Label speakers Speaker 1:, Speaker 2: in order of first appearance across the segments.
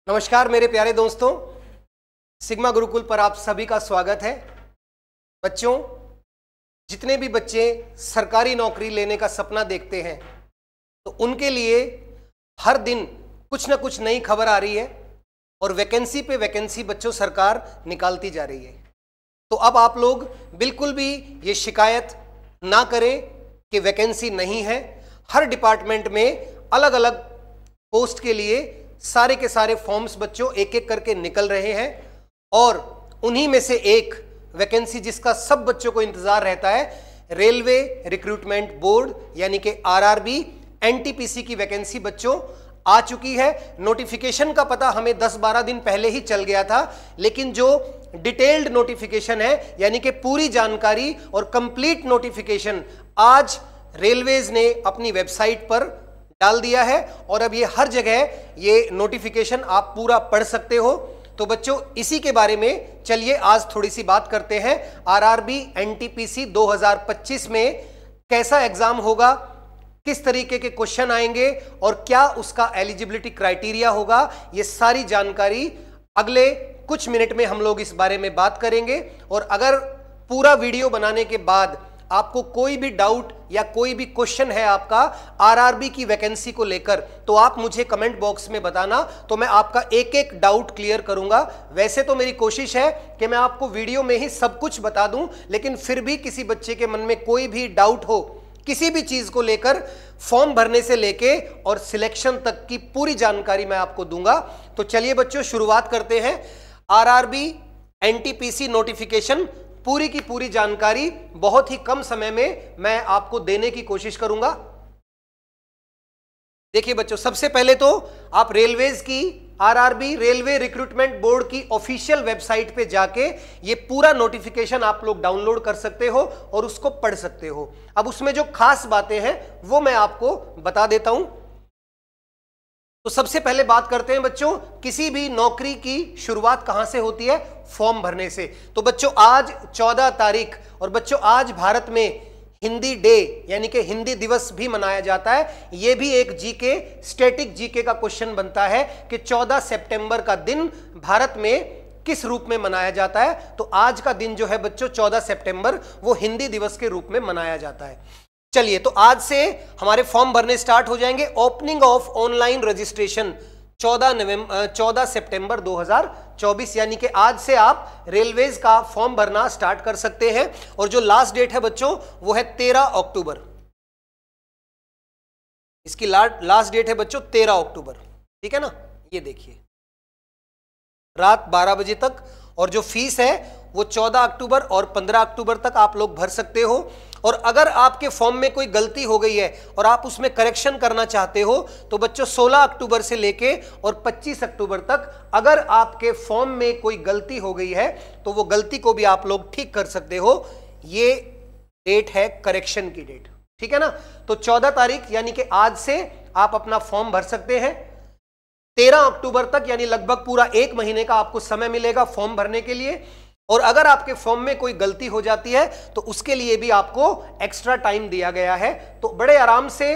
Speaker 1: नमस्कार मेरे प्यारे दोस्तों, सिग्मा गुरुकुल पर आप सभी का स्वागत है। बच्चों, जितने भी बच्चे सरकारी नौकरी लेने का सपना देखते हैं तो उनके लिए हर दिन कुछ ना कुछ नई खबर आ रही है और वैकेंसी पे वैकेंसी बच्चों सरकार निकालती जा रही है। तो अब आप लोग बिल्कुल भी ये शिकायत ना करें कि वैकेंसी नहीं है। हर डिपार्टमेंट में अलग अलग पोस्ट के लिए सारे के सारे फॉर्म्स बच्चों एक एक करके निकल रहे हैं और उन्हीं में से एक वैकेंसी जिसका सब बच्चों को इंतजार रहता है, रेलवे रिक्रूटमेंट बोर्ड यानी कि आरआरबी एनटीपीसी की वैकेंसी बच्चों आ चुकी है। नोटिफिकेशन का पता हमें 10-12 दिन पहले ही चल गया था, लेकिन जो डिटेल्ड नोटिफिकेशन है यानी कि पूरी जानकारी और कंप्लीट नोटिफिकेशन आज रेलवेज ने अपनी वेबसाइट पर डाल दिया है और अब ये हर जगह ये नोटिफिकेशन आप पूरा पढ़ सकते हो। तो बच्चों, इसी के बारे में चलिए आज थोड़ी सी बात करते हैं। आरआरबी एनटीपीसी 2025 में कैसा एग्जाम होगा, किस तरीके के क्वेश्चन आएंगे और क्या उसका एलिजिबिलिटी क्राइटेरिया होगा, ये सारी जानकारी अगले कुछ मिनट में हम लोग इस बारे में बात करेंगे। और अगर पूरा वीडियो बनाने के बाद आपको कोई भी डाउट या कोई भी क्वेश्चन है आपका आरआरबी की वैकेंसी को लेकर, तो आप मुझे कमेंट बॉक्स में बताना, तो मैं आपका एक एक डाउट क्लियर करूंगा। वैसे तो मेरी कोशिश है कि मैं आपको वीडियो में ही सब कुछ बता दूं, लेकिन फिर भी किसी बच्चे के मन में कोई भी डाउट हो किसी भी चीज को लेकर, फॉर्म भरने से लेके और सिलेक्शन तक की पूरी जानकारी मैं आपको दूंगा। तो चलिए बच्चों, शुरुआत करते हैं। आरआरबी एनटीपीसी नोटिफिकेशन पूरी की पूरी जानकारी बहुत ही कम समय में मैं आपको देने की कोशिश करूंगा। देखिए बच्चों, सबसे पहले तो आप रेलवेज की आरआरबी रेलवे रिक्रूटमेंट बोर्ड की ऑफिशियल वेबसाइट पे जाके ये पूरा नोटिफिकेशन आप लोग डाउनलोड कर सकते हो और उसको पढ़ सकते हो। अब उसमें जो खास बातें हैं वो मैं आपको बता देता हूं। तो सबसे पहले बात करते हैं बच्चों, किसी भी नौकरी की शुरुआत कहां से होती है? फॉर्म भरने से। तो बच्चों, आज 14 तारीख और बच्चों आज भारत में हिंदी डे यानी कि हिंदी दिवस भी मनाया जाता है। यह भी एक जीके स्टैटिक जीके का क्वेश्चन बनता है कि 14 सितंबर का दिन भारत में किस रूप में मनाया जाता है। तो आज का दिन जो है बच्चों 14 सितंबर, वो हिंदी दिवस के रूप में मनाया जाता है। चलिए, तो आज से हमारे फॉर्म भरने स्टार्ट हो जाएंगे। ओपनिंग ऑफ ऑनलाइन रजिस्ट्रेशन 14 सितंबर 2024 यानी कि आज से आप रेलवेज का फॉर्म भरना स्टार्ट कर सकते हैं। और जो लास्ट डेट है बच्चों वो है 13 अक्टूबर। इसकी लास्ट डेट है बच्चों 13 अक्टूबर, ठीक है ना। ये देखिए, रात 12 बजे तक। और जो फीस है वो 14 अक्टूबर और 15 अक्टूबर तक आप लोग भर सकते हो। और अगर आपके फॉर्म में कोई गलती हो गई है और आप उसमें करेक्शन करना चाहते हो तो बच्चों 16 अक्टूबर से लेके और 25 अक्टूबर तक अगर आपके फॉर्म में कोई गलती हो गई है तो वो गलती को भी आप लोग ठीक कर सकते हो। ये डेट है करेक्शन की डेट, ठीक है ना। तो 14 तारीख यानी कि आज से आप अपना फॉर्म भर सकते हैं। 13 अक्टूबर तक यानी लगभग पूरा 1 महीने का आपको समय मिलेगा फॉर्म भरने के लिए। और अगर आपके फॉर्म में कोई गलती हो जाती है तो उसके लिए भी आपको एक्स्ट्रा टाइम दिया गया है। तो बड़े आराम से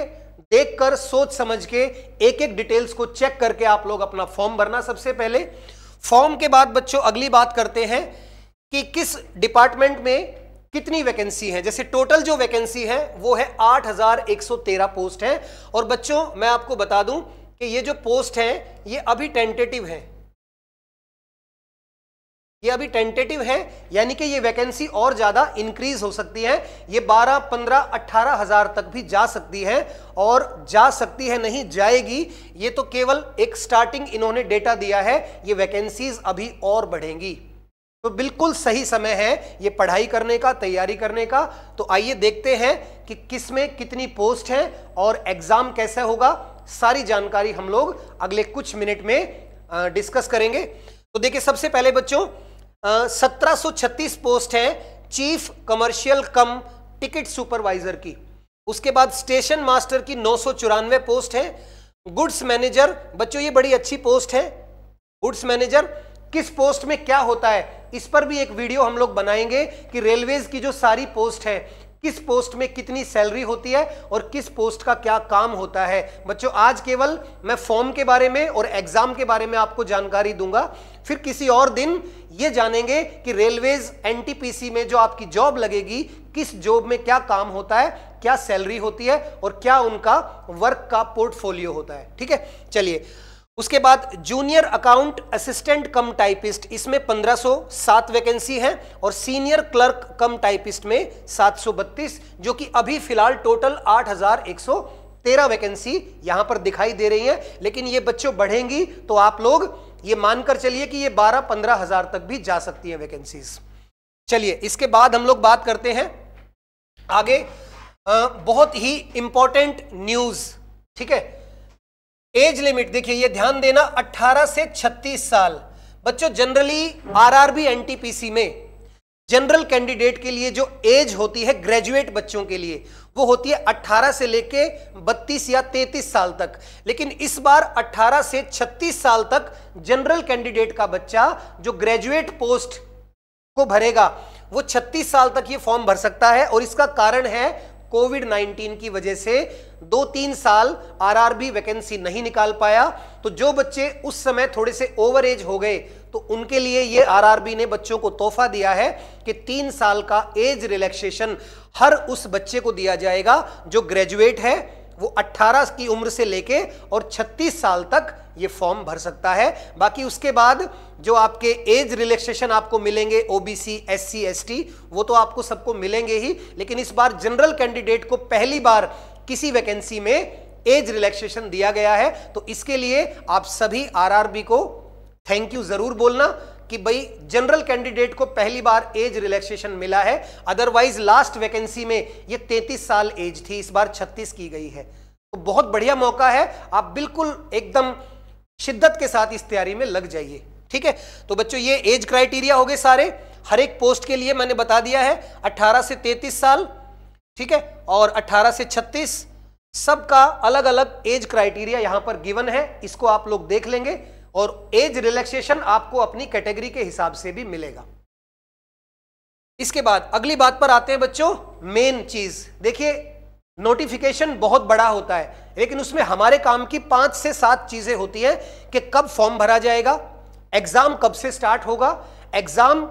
Speaker 1: देखकर सोच समझ के एक एक डिटेल्स को चेक करके आप लोग अपना फॉर्म भरना। सबसे पहले फॉर्म के बाद बच्चों अगली बात करते हैं कि किस डिपार्टमेंट में कितनी वैकेंसी है। जैसे टोटल जो वैकेंसी है वो है 8113 पोस्ट है। और बच्चों मैं आपको बता दूं कि ये जो पोस्ट है ये अभी टेंटेटिव है, ये अभी टेंटेटिव है, यानी कि ये वैकेंसी और ज्यादा इंक्रीज हो सकती है। ये 12, 15, 18 हजार तक भी जा सकती है। और जा सकती है नहीं, जाएगी। ये तो केवल एक स्टार्टिंग इन्होंने डेटा दिया है, ये वैकेंसीज अभी और बढ़ेंगी। तो बिल्कुल सही समय है ये पढ़ाई करने का, तैयारी करने का। तो आइए देखते हैं कि किस में कितनी पोस्ट है और एग्जाम कैसे होगा। सारी जानकारी हम लोग अगले कुछ मिनट में डिस्कस करेंगे। तो देखिए, सबसे पहले बच्चों 1736 पोस्ट है चीफ कमर्शियल कम टिकट सुपरवाइजर की। उसके बाद स्टेशन मास्टर की 994 पोस्ट है। गुड्स मैनेजर बच्चों ये बड़ी अच्छी पोस्ट है। गुड्स मैनेजर किस पोस्ट में क्या होता है, इस पर भी एक वीडियो हम लोग बनाएंगे कि रेलवेज की जो सारी पोस्ट है किस पोस्ट में कितनी सैलरी होती है और किस पोस्ट का क्या काम होता है। बच्चों आज केवल मैं फॉर्म के बारे में और एग्जाम के बारे में आपको जानकारी दूंगा, फिर किसी और दिन ये जानेंगे कि रेलवेज एनटीपीसी में जो आपकी जॉब लगेगी, किस जॉब में क्या काम होता है, क्या सैलरी होती है और क्या उनका वर्क का पोर्टफोलियो होता है। ठीक है, चलिए उसके बाद जूनियर अकाउंट असिस्टेंट कम टाइपिस्ट, इसमें 1507 वैकेंसी है और सीनियर क्लर्क कम टाइपिस्ट में 732, जो कि अभी फिलहाल टोटल 8113 वैकेंसी यहां पर दिखाई दे रही है। लेकिन ये बच्चों बढ़ेंगी तो आप लोग ये मानकर चलिए कि ये 12-15 हजार तक भी जा सकती है वैकेंसीज। चलिए इसके बाद हम लोग बात करते हैं आगे, बहुत ही इंपॉर्टेंट न्यूज। ठीक है, एज लिमिट देखिए, ये ध्यान देना, 18 से 36 साल। बच्चों जनरली आरआरबी एनटीपीसी में जनरल कैंडिडेट के लिए जो एज होती है ग्रेजुएट बच्चों के लिए, वो होती है 18 से लेके 32 या 33 साल तक। लेकिन इस बार 18 से 36 साल तक जनरल कैंडिडेट का बच्चा जो ग्रेजुएट पोस्ट को भरेगा वो 36 साल तक ये फॉर्म भर सकता है। और इसका कारण है कोविड-19 की वजह से 2-3 साल आरआरबी वैकेंसी नहीं निकाल पाया, तो जो बच्चे उस समय थोड़े से ओवर एज हो गए तो उनके लिए ये आरआरबी ने बच्चों को तोहफा दिया है कि 3 साल का एज रिलैक्सेशन हर उस बच्चे को दिया जाएगा जो ग्रेजुएट है, वो 18 की उम्र से लेके और 36 साल तक ये फॉर्म भर सकता है। बाकी उसके बाद जो आपके एज रिलैक्सेशन आपको मिलेंगे ओबीसी, एससी, एसटी, वो तो आपको सबको मिलेंगे ही, लेकिन इस बार जनरल कैंडिडेट को पहली बार किसी वैकेंसी में एज रिलैक्सेशन दिया गया है। तो इसके लिए आप सभी आरआरबी को थैंक यू जरूर बोलना कि भाई जनरल कैंडिडेट को पहली बार एज रिलैक्सेशन मिला है। अदरवाइज लास्ट वैकेंसी में ये 33 साल एज थी, इस बार 36 की गई है। तो बहुत बढ़िया मौका है, आप बिल्कुल एकदम शिद्दत के साथ इस तैयारी में लग जाइए। ठीक है, तो बच्चों ये एज क्राइटेरिया हो गए सारे, हर एक पोस्ट के लिए मैंने बता दिया है 18 से 33 साल, ठीक है, और 18 से 36, सबका अलग अलग एज क्राइटेरिया यहां पर गिवन है, इसको आप लोग देख लेंगे और एज रिलैक्सेशन आपको अपनी कैटेगरी के हिसाब से भी मिलेगा। इसके बाद अगली बात पर आते हैं बच्चों, मेन चीज देखिए, नोटिफिकेशन बहुत बड़ा होता है लेकिन उसमें हमारे काम की 5 से 7 चीजें होती हैं कि कब फॉर्म भरा जाएगा, एग्जाम कब से स्टार्ट होगा, एग्जाम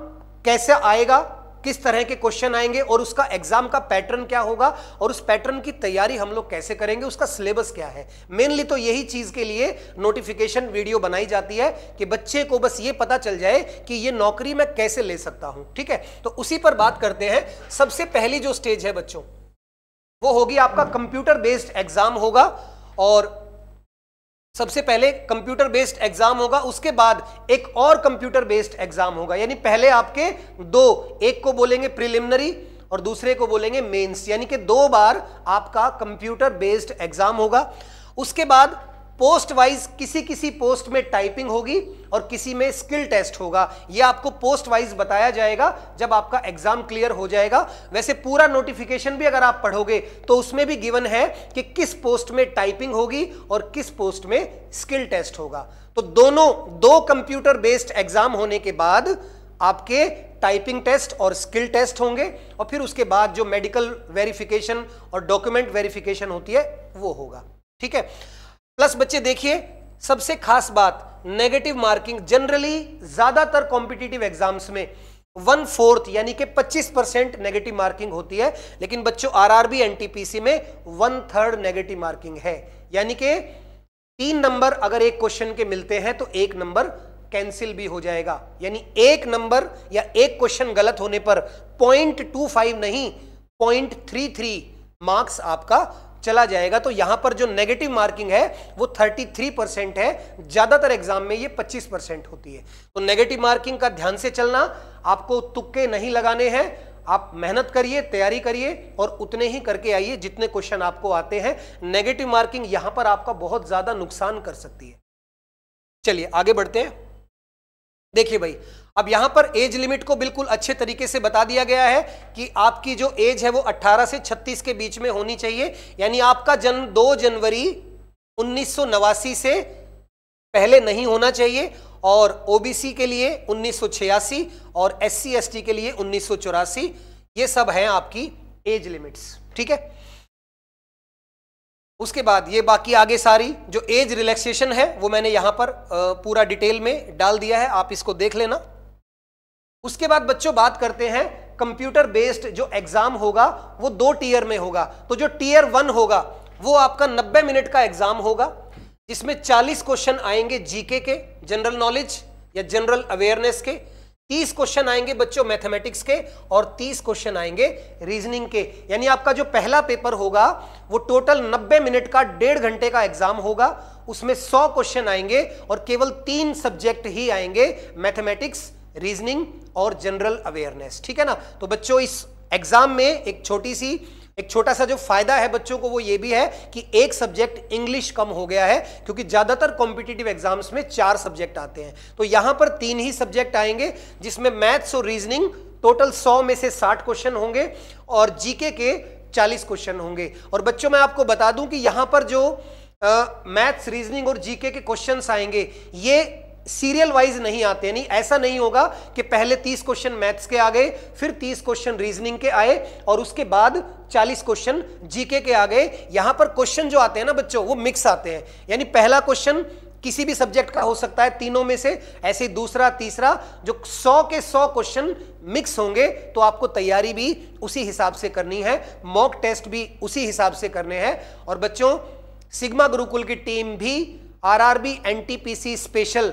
Speaker 1: कैसे आएगा, किस तरह के क्वेश्चन आएंगे और उसका एग्जाम का पैटर्न क्या होगा और उस पैटर्न की तैयारी हम लोग कैसे करेंगे, उसका सिलेबस क्या है। मेनली तो यही चीज के लिए नोटिफिकेशन वीडियो बनाई जाती है कि बच्चे को बस ये पता चल जाए कि ये नौकरी मैं कैसे ले सकता हूं। ठीक है, तो उसी पर बात करते हैं। सबसे पहली जो स्टेज है बच्चों वो होगी आपका कंप्यूटर बेस्ड एग्जाम होगा, और सबसे पहले कंप्यूटर बेस्ड एग्जाम होगा, उसके बाद एक और कंप्यूटर बेस्ड एग्जाम होगा। यानी पहले आपके दो, एक को बोलेंगे प्रिलिमिनरी और दूसरे को बोलेंगे मेंस, यानी कि 2 बार आपका कंप्यूटर बेस्ड एग्जाम होगा। उसके बाद पोस्ट वाइज किसी पोस्ट में टाइपिंग होगी और किसी में स्किल टेस्ट होगा। यह आपको पोस्ट वाइज बताया जाएगा जब आपका एग्जाम क्लियर हो जाएगा। वैसे पूरा नोटिफिकेशन भी अगर आप पढ़ोगे तो उसमें भी गिवन है कि किस पोस्ट में टाइपिंग होगी और किस पोस्ट में स्किल टेस्ट होगा। तो दोनों 2 कंप्यूटर बेस्ड एग्जाम होने के बाद आपके टाइपिंग टेस्ट और स्किल टेस्ट होंगे और फिर उसके बाद जो मेडिकल वेरिफिकेशन और डॉक्यूमेंट वेरिफिकेशन होती है वो होगा। ठीक है, प्लस बच्चे देखिए सबसे खास बात, नेगेटिव मार्किंग। जनरली ज्यादातर कॉम्पिटिटिव एग्जाम्स में 1/4 यानी कि 25% नेगेटिव मार्किंग होती है, लेकिन बच्चों आरआरबी एनटीपीसी में 1/3 नेगेटिव मार्किंग है। यानी कि 3 नंबर अगर एक क्वेश्चन के मिलते हैं तो 1 नंबर कैंसिल भी हो जाएगा। यानी 1 नंबर या एक क्वेश्चन गलत होने पर 0.25 नहीं 0.33 मार्क्स आपका चला जाएगा। तो यहां पर जो नेगेटिव मार्किंग है वो 33% है, ज्यादातर एग्जाम में ये 25% होती है। तो नेगेटिव मार्किंग का ध्यान से चलना, आपको तुक्के नहीं लगाने हैं, आप मेहनत करिए, तैयारी करिए और उतने ही करके आइए जितने क्वेश्चन आपको आते हैं। नेगेटिव मार्किंग यहां पर आपका बहुत ज्यादा नुकसान कर सकती है। चलिए आगे बढ़ते हैं। देखिए भाई, अब यहां पर एज लिमिट को बिल्कुल अच्छे तरीके से बता दिया गया है कि आपकी जो एज है वो 18 से 36 के बीच में होनी चाहिए। यानी आपका जन्म 2 जनवरी 1989 से पहले नहीं होना चाहिए, और ओबीसी के लिए 1986 और एससी एसटी के लिए 1984। ये सब हैं आपकी एज लिमिट्स, ठीक है। उसके बाद ये बाकी आगे सारी जो एज रिलैक्सेशन है वो मैंने यहां पर पूरा डिटेल में डाल दिया है, आप इसको देख लेना। उसके बाद बच्चों बात करते हैं कंप्यूटर बेस्ड जो एग्जाम होगा वो 2 टीयर में होगा। तो जो टीयर 1 होगा वो आपका 90 मिनट का एग्जाम होगा, जिसमें 40 क्वेश्चन आएंगे जीके के, जनरल नॉलेज या जनरल अवेयरनेस के, 30 क्वेश्चन आएंगे बच्चों मैथमेटिक्स के, और 30 क्वेश्चन आएंगे रीजनिंग के। यानी आपका जो पहला पेपर होगा वो टोटल 90 मिनट का 1.5 घंटे का एग्जाम होगा। उसमें 100 क्वेश्चन आएंगे और केवल 3 सब्जेक्ट ही आएंगे, मैथमेटिक्स, रीजनिंग और जनरल अवेयरनेस, ठीक है ना। तो बच्चों इस एग्जाम में एक छोटा सा जो फायदा है बच्चों को वो ये भी है कि एक सब्जेक्ट इंग्लिश कम हो गया है, क्योंकि ज्यादातर कॉम्पिटिटिव एग्जाम्स में 4 सब्जेक्ट आते हैं, तो यहां पर 3 ही सब्जेक्ट आएंगे, जिसमें मैथ्स और रीजनिंग टोटल 100 में से 60 क्वेश्चन होंगे और जीके के 40 क्वेश्चन होंगे। और बच्चों मैं आपको बता दूं कि यहां पर जो मैथ्स, रीजनिंग और जीके के क्वेश्चंस आएंगे ये सीरियल वाइज नहीं आते, यानी ऐसा नहीं होगा कि पहले 30 क्वेश्चन मैथ्स के आ गए, फिर 30 क्वेश्चन रीजनिंग के आए और उसके बाद 40 क्वेश्चन जीके के आ गए। यहां पर क्वेश्चन जो आते हैं ना बच्चों वो मिक्स आते हैं, यानी पहला क्वेश्चन किसी भी सब्जेक्ट का हो सकता है तीनों में से, ऐसे दूसरा, तीसरा, जो 100 के 100 क्वेश्चन मिक्स होंगे। तो आपको तैयारी भी उसी हिसाब से करनी है, मॉक टेस्ट भी उसी हिसाब से करने हैं। और बच्चों सिग्मा गुरुकुल की टीम भी RRB NTPC special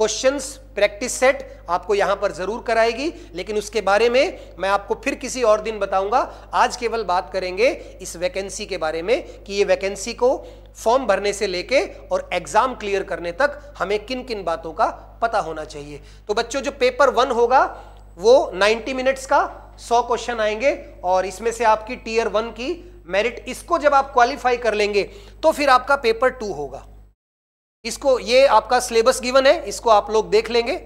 Speaker 1: questions practice set आपको यहां पर जरूर कराएगी, लेकिन उसके बारे में मैं आपको फिर किसी और दिन बताऊंगा। आज केवल बात करेंगे इस वैकेंसी के बारे में कि ये वैकेंसी को फॉर्म भरने से लेके और एग्जाम क्लियर करने तक हमें किन किन बातों का पता होना चाहिए। तो बच्चों जो पेपर 1 होगा वो 90 मिनट्स का 100 क्वेश्चन आएंगे और इसमें से आपकी टीयर 1 की मेरिट, इसको जब आप क्वालिफाई कर लेंगे तो फिर आपका पेपर 2 होगा। इसको, ये आपका सिलेबस गिवन है, इसको आप लोग देख लेंगे।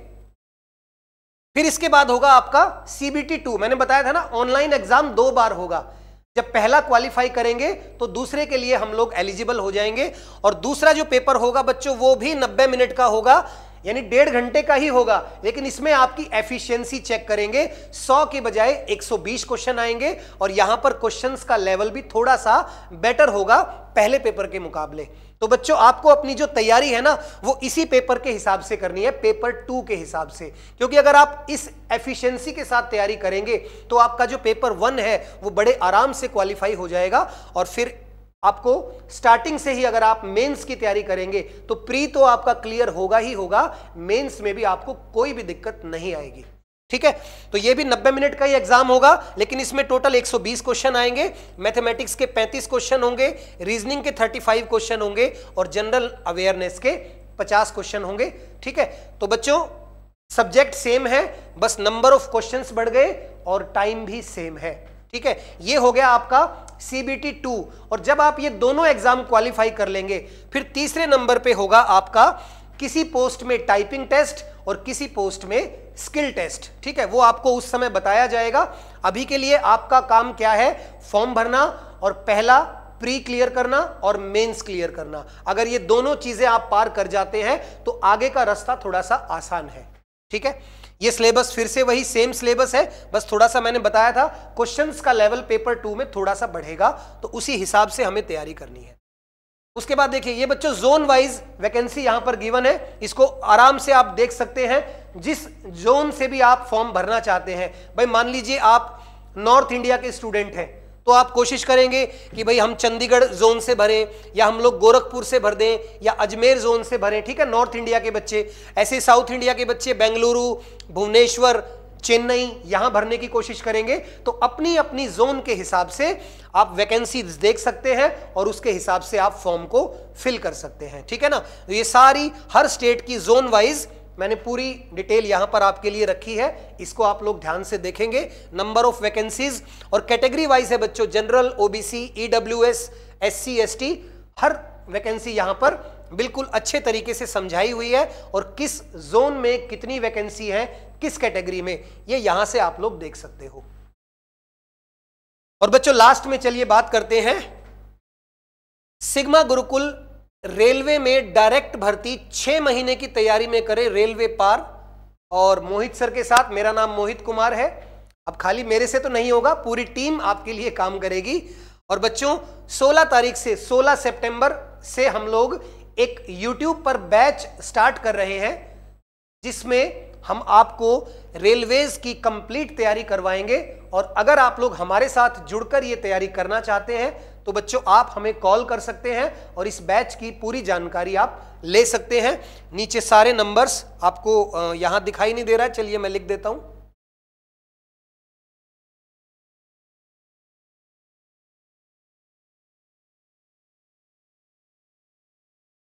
Speaker 1: फिर इसके बाद होगा आपका सीबीटी 2। मैंने बताया था ना ऑनलाइन एग्जाम 2 बार होगा। जब पहला क्वालिफाई करेंगे तो दूसरे के लिए हम लोग एलिजिबल हो जाएंगे। और दूसरा जो पेपर होगा बच्चों वो भी 90 मिनट का होगा, यानी 1.5 घंटे का ही होगा, लेकिन इसमें आपकी एफिशिएंसी चेक करेंगे। 100 के बजाय 120 क्वेश्चन आएंगे और यहां पर क्वेश्चंस का लेवल भी थोड़ा सा बेटर होगा पहले पेपर के मुकाबले। तो बच्चों आपको अपनी जो तैयारी है ना वो इसी पेपर के हिसाब से करनी है, पेपर 2 के हिसाब से, क्योंकि अगर आप इस एफिशिएंसी के साथ तैयारी करेंगे तो आपका जो पेपर 1 है वो बड़े आराम से क्वालिफाई हो जाएगा। और फिर आपको स्टार्टिंग से ही अगर आप मेंस की तैयारी करेंगे तो प्री तो आपका क्लियर होगा ही होगा, मेंस में भी आपको कोई भी दिक्कत नहीं आएगी, ठीक है। तो ये भी 90 मिनट का ही एग्जाम होगा, लेकिन इसमें टोटल 120 क्वेश्चन आएंगे, मैथमेटिक्स के 35 क्वेश्चन होंगे, रीजनिंग के 35 क्वेश्चन होंगे और जनरल अवेयरनेस के 50 क्वेश्चन होंगे, ठीक है। तो बच्चों सब्जेक्ट सेम है, बस नंबर ऑफ क्वेश्चंस बढ़ गए और टाइम भी सेम है, ठीक है। ये हो गया आपका सीबीटी 2। और जब आप ये दोनों एग्जाम क्वालिफाई कर लेंगे फिर तीसरे नंबर पे होगा आपका किसी पोस्ट में टाइपिंग टेस्ट और किसी पोस्ट में स्किल टेस्ट, ठीक है। वो आपको उस समय बताया जाएगा। अभी के लिए आपका काम क्या है, फॉर्म भरना और पहला प्री क्लियर करना और मेंस क्लियर करना। अगर ये दोनों चीजें आप पार कर जाते हैं तो आगे का रास्ता थोड़ा सा आसान है, ठीक है। ये सिलेबस फिर से वही सेम सिलेबस है, बस थोड़ा सा मैंने बताया था क्वेश्चंस का लेवल पेपर 2 में थोड़ा सा बढ़ेगा, तो उसी हिसाब से हमें तैयारी करनी है। उसके बाद देखिए ये बच्चों जोन वाइज वैकेंसी यहां पर गिवन है, इसको आराम से आप देख सकते हैं। जिस जोन से भी आप फॉर्म भरना चाहते हैं, भाई मान लीजिए आप नॉर्थ इंडिया के स्टूडेंट हैं तो आप कोशिश करेंगे कि भाई हम चंडीगढ़ जोन से भरें या हम लोग गोरखपुर से भर दें या अजमेर जोन से भरें, ठीक है, नॉर्थ इंडिया के बच्चे। ऐसे साउथ इंडिया के बच्चे बेंगलुरु, भुवनेश्वर, चेन्नई यहां भरने की कोशिश करेंगे। तो अपनी अपनी जोन के हिसाब से आप वैकेंसी देख सकते हैं और उसके हिसाब से आप फॉर्म को फिल कर सकते हैं, ठीक है ना। तो ये सारी हर स्टेट की जोन वाइज मैंने पूरी डिटेल यहां पर आपके लिए रखी है, इसको आप लोग ध्यान से देखेंगे। नंबर ऑफ वैकेंसीज और कैटेगरी वाइज है बच्चों, general, OBC, EWS, SC, ST, हर वैकेंसी यहां पर बिल्कुल अच्छे तरीके से समझाई हुई है और किस जोन में कितनी वैकेंसी है, किस कैटेगरी में, ये यहां से आप लोग देख सकते हो। और बच्चों लास्ट में चलिए बात करते हैं सिग्मा गुरुकुल रेलवे में डायरेक्ट भर्ती 6 महीने की तैयारी में करें रेलवे पार। और मोहित सर के साथ, मेरा नाम मोहित कुमार है, अब खाली मेरे से तो नहीं होगा, पूरी टीम आपके लिए काम करेगी। और बच्चों 16 तारीख से 16 सितंबर से हम लोग एक YouTube पर बैच स्टार्ट कर रहे हैं, जिसमें हम आपको रेलवेज की कंप्लीट तैयारी करवाएंगे। और अगर आप लोग हमारे साथ जुड़कर ये तैयारी करना चाहते हैं तो बच्चों आप हमें कॉल कर सकते हैं और इस बैच की पूरी जानकारी आप ले सकते हैं। नीचे सारे नंबर्स आपको यहां दिखाई नहीं दे रहा है, चलिए मैं लिख देता हूं।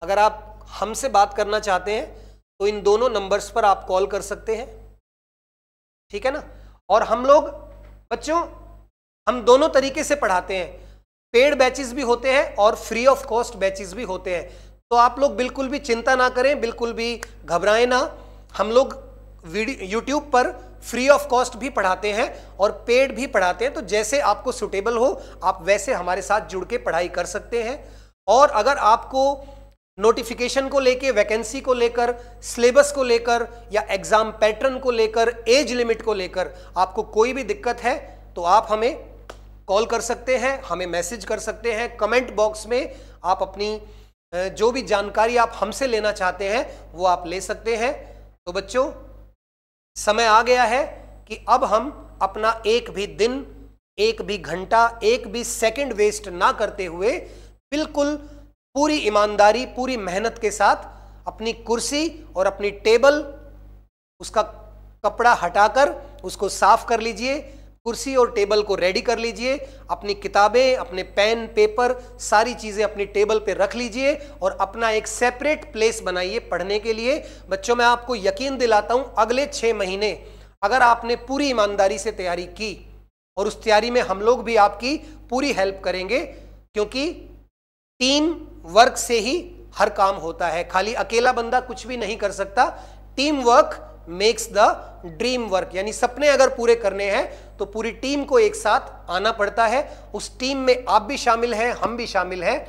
Speaker 1: अगर आप हमसे बात करना चाहते हैं तो इन दोनों नंबर्स पर आप कॉल कर सकते हैं, ठीक है ना। और हम लोग बच्चों हम दोनों तरीके से पढ़ाते हैं, पेड बैचेस भी होते हैं और फ्री ऑफ कॉस्ट बैचेस भी होते हैं। तो आप लोग बिल्कुल भी चिंता ना करें, बिल्कुल भी घबराएं ना। हम लोग वीडियो यूट्यूब पर फ्री ऑफ कॉस्ट भी पढ़ाते हैं और पेड भी पढ़ाते हैं, तो जैसे आपको सुटेबल हो आप वैसे हमारे साथ जुड़ के पढ़ाई कर सकते हैं। और अगर आपको नोटिफिकेशन को लेकर, वैकेंसी को लेकर, सिलेबस को लेकर या एग्जाम पैटर्न को लेकर, एज लिमिट को लेकर आपको कोई भी दिक्कत है तो आप हमें कॉल कर सकते हैं, हमें मैसेज कर सकते हैं। कमेंट बॉक्स में आप अपनी जो भी जानकारी आप हमसे लेना चाहते हैं वो आप ले सकते हैं। तो बच्चों समय आ गया है कि अब हम अपना एक भी दिन, एक भी घंटा, एक भी सेकंड वेस्ट ना करते हुए बिल्कुल पूरी ईमानदारी, पूरी मेहनत के साथ अपनी कुर्सी और अपनी टेबल, उसका कपड़ा हटाकर उसको साफ कर लीजिए, कुर्सी और टेबल को रेडी कर लीजिए, अपनी किताबें, अपने पेन, पेपर, सारी चीजें अपनी टेबल पे रख लीजिए और अपना एक सेपरेट प्लेस बनाइए पढ़ने के लिए। बच्चों मैं आपको यकीन दिलाता हूं, अगले 6 महीने अगर आपने पूरी ईमानदारी से तैयारी की, और उस तैयारी में हम लोग भी आपकी पूरी हेल्प करेंगे, क्योंकि टीम वर्क से ही हर काम होता है, खाली अकेला बंदा कुछ भी नहीं कर सकता। Team work makes the dream work, यानी सपने अगर पूरे करने हैं तो पूरी टीम को एक साथ आना पड़ता है। उस टीम में आप भी शामिल हैं, हम भी शामिल हैं।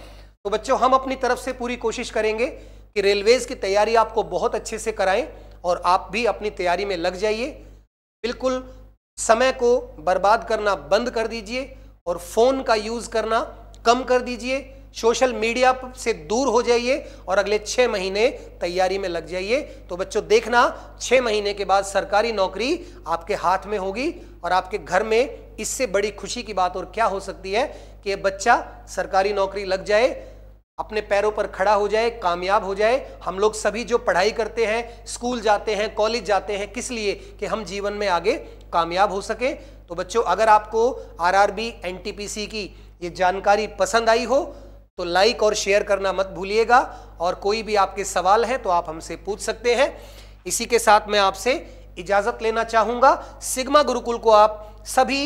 Speaker 1: तो बच्चों हम अपनी तरफ से पूरी कोशिश करेंगे कि रेलवेज की तैयारी आपको बहुत अच्छे से कराएं और आप भी अपनी तैयारी में लग जाइए। बिल्कुल समय को बर्बाद करना बंद कर दीजिए और फोन का यूज करना कम कर दीजिए, सोशल मीडिया से दूर हो जाइए और अगले 6 महीने तैयारी में लग जाइए। तो बच्चों देखना 6 महीने के बाद सरकारी नौकरी आपके हाथ में होगी और आपके घर में इससे बड़ी खुशी की बात और क्या हो सकती है कि ये बच्चा सरकारी नौकरी लग जाए, अपने पैरों पर खड़ा हो जाए, कामयाब हो जाए। हम लोग सभी जो पढ़ाई करते हैं, स्कूल जाते हैं, कॉलेज जाते हैं, किस लिए? कि हम जीवन में आगे कामयाब हो सके। तो बच्चों अगर आपको आरआरबी, एनटीपीसी की ये जानकारी पसंद आई हो तो लाइक और शेयर करना मत भूलिएगा, और कोई भी आपके सवाल है तो आप हमसे पूछ सकते हैं। इसी के साथ मैं आपसे इजाजत लेना चाहूंगा। सिग्मा गुरुकुल को आप सभी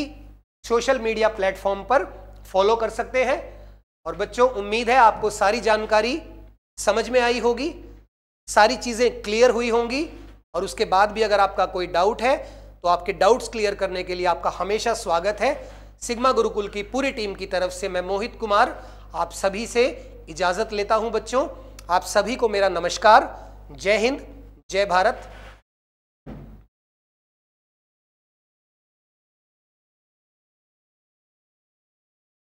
Speaker 1: सोशल मीडिया प्लेटफॉर्म पर फॉलो कर सकते हैं। और बच्चों उम्मीद है आपको सारी जानकारी समझ में आई होगी, सारी चीजें क्लियर हुई होंगी, और उसके बाद भी अगर आपका कोई डाउट है तो आपके डाउट्स क्लियर करने के लिए आपका हमेशा स्वागत है। सिग्मा गुरुकुल की पूरी टीम की तरफ से मैं मोहित कुमार आप सभी से इजाजत लेता हूं। बच्चों आप सभी को मेरा नमस्कार। जय हिंद, जय भारत।